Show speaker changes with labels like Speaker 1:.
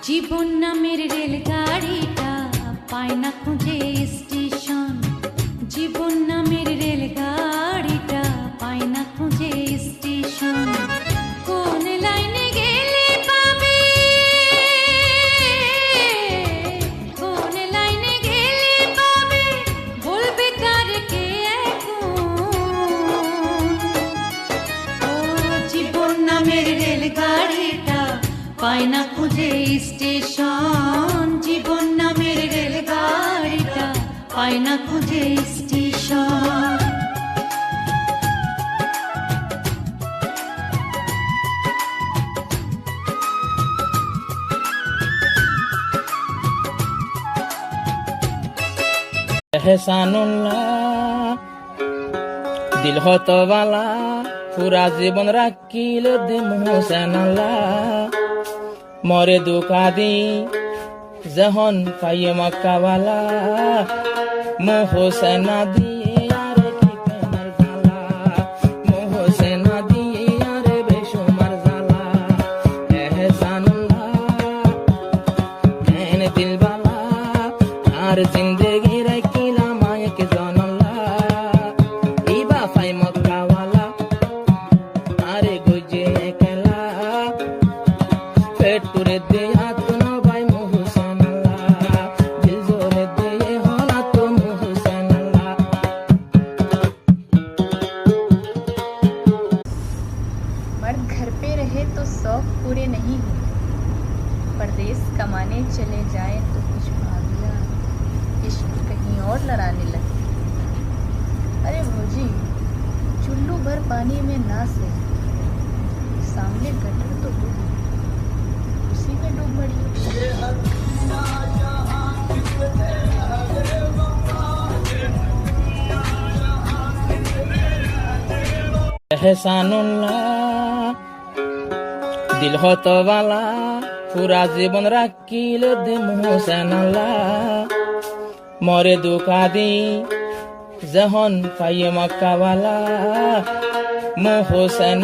Speaker 1: জীবন নামের রেলগাড়িটা পায় না খুঁজে স্টেশন। জীবন নামের রেলগাড়িটা পায় না খুঁজে স্টেশন। কোন লাইনে গেলে পাবে, কোন লাইনে গেলে পাবে, বলবে কার কে এখন। ও জীবন নামের রেলগাড়িটা পায় না খুঁজে স্টেশন। জীবন নামের রেলগাড়িটা পায় না খুঁজে স্টেশন।
Speaker 2: এহসানুল্লাহ দিল হত বালা, পুরা জীবন রাখিল দে মোহসেন আল্লাহ। মরে দুকাদি যখন পাইয়ে মক্কাওয়ালা, মোহসেন দিয়ে আরে কি প্রেমের জ্বালা, মোহসেন দিয়ে আরে বেসুমার জ্বালা। এহসানুল্লাহ কেন দিল বালা, আর জিন্দেগি রাখিলাম এক জনলা। ইবা ফাই মক্কাওয়ালা আরে গুজে একলা, পেট পুরে দে হাত না ভাই মোহসেন আল্লাহ, দিল জোরে দে হলা তো মোহসেন আল্লাহ।
Speaker 3: मर्द घर पे रहे तो शौक पूरे नहीं होते, परदेश कमाने चले जाए तो कुछ भाभियाँ इश्क कहीं और लड़ाने लगती। अरे भौजी चुल्लू भर पानी में ना से, सामने गटर तो डूब, उसी में डूब मरी।
Speaker 2: এহসানুল্লাহ দিল হত বালা, পুরা জীবন রাখিল দে মোহসেন আল্লাহ। মরে দুকাদি যখন পাইয়ে মক্কাওয়ালা, মোহসেন